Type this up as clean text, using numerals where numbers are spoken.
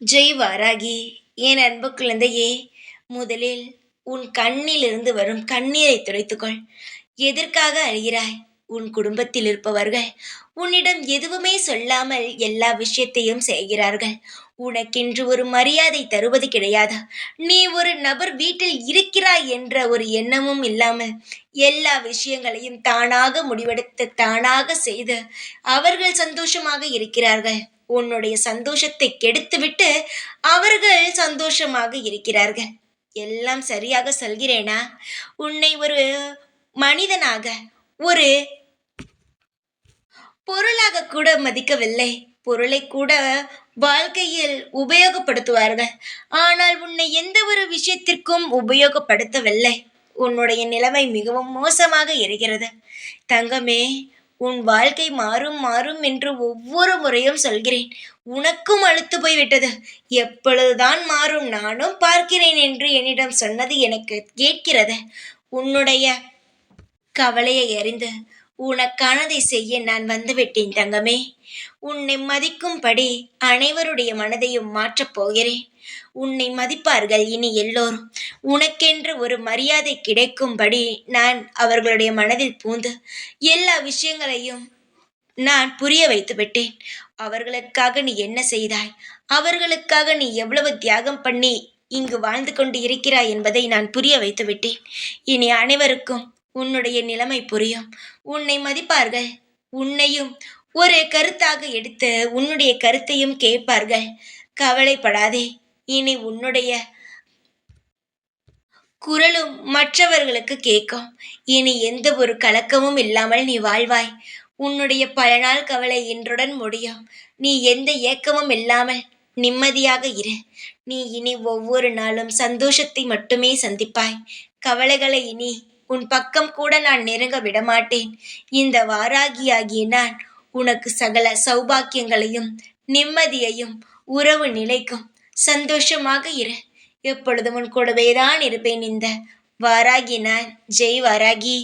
ஜெய் வாராகி, என் அன்பு குழந்தையே, முதலில் உன் கண்ணிலிருந்து வரும் கண்ணீரை துடைத்துக்கொள். எதற்காக அழுகிறாய்? உன் குடும்பத்தில் இருப்பவர்கள் உன்னிடம் எதுவுமே சொல்லாமல் எல்லா விஷயத்தையும் செய்கிறார்கள். உனக்கென்று ஒரு மரியாதை தருவது கிடையாது. நீ ஒரு நபர் வீட்டில் இருக்கிறாய் என்ற ஒரு எண்ணமும் இல்லாமல் எல்லா விஷயங்களையும் தானாக முடிவெடுத்து தானாக செய்து அவர்கள் சந்தோஷமாக இருக்கிறார்கள். உன்னுடைய சந்தோஷத்தை கெடுத்துவிட்டு அவர்கள் சந்தோஷமாக இருக்கிறார்கள். எல்லாம் சரியாக சொல்கிறேனா? உன்னை ஒரு மனிதனாக, ஒரு பொருளாக கூட மதிக்கவில்லை. பொருளை கூட வாழ்க்கையில் உபயோகப்படுத்துவார்கள். ஆனால் உன்னை எந்த ஒரு விஷயத்திற்கும் உபயோகப்படுத்தவில்லை. உன்னுடைய நிலைமை மிகவும் மோசமாக இருக்கிறது. தங்கமே, உன் வாழ்க்கை மாறும் மாறும் என்று ஒவ்வொரு முறையும் சொல்கிறேன். உனக்கும் அலுத்து போய்விட்டது. எப்பொழுதுதான் மாறும், நானும் பார்க்கிறேன் என்று என்னிடம் சொன்னது எனக்கு கேட்கிறது. உன்னுடைய கவலையை அறிந்து உனக்கானதை செய்ய நான் வந்துவிட்டேன் தங்கமே. உன்னை மதிக்கும்படி அனைவருடைய மனதையும் மாற்றப் போகிறேன். உன்னை மதிப்பார்கள் இனி எல்லோரும். உனக்கென்று ஒரு மரியாதை கிடைக்கும்படி நான் அவர்களுடைய மனதில் பூந்து எல்லா விஷயங்களையும் நான் புரிய வைத்து விட்டேன். அவர்களுக்காக நீ என்ன செய்தாய்? அவர்களுக்காக நீ எவ்வளவு தியாகம் பண்ணி இங்கு வாழ்ந்து கொண்டு இருக்கிறாய் என்பதை நான் புரிய வைத்து விட்டேன். இனி அனைவருக்கும் உன்னுடைய நிலைமை புரியும். உன்னை மதிப்பார்கள். உன்னையும் ஒரு கருத்தாக எடுத்து உன்னுடைய கருத்தையும் கேட்பார்கள். கவலைப்படாதே. இனி உன்னுடைய குரலும் மற்றவர்களுக்கு கேட்கும். இனி எந்த ஒரு கலக்கமும் இல்லாமல் நீ வாழ்வாய். உன்னுடைய பல நாள் கவலை இன்றுடன் முடியும். நீ எந்த ஏக்கமும் இல்லாமல் நிம்மதியாக இரு. நீ இனி ஒவ்வொரு நாளும் சந்தோஷத்தை மட்டுமே சந்திப்பாய். கவலைகளை இனி உன் பக்கம் கூட நான் நெருங்க விடமாட்டேன். இந்த வாராகியாகிய நான் உனக்கு சகல சௌபாக்கியங்களையும் நிம்மதியையும் உறவு நிலைக்கும். சந்தோஷமாக இரு. எப்பொழுதும் உன் கூடவேதான் இருப்பேன். இந்த வாராகி நான். ஜெய் வாராகி.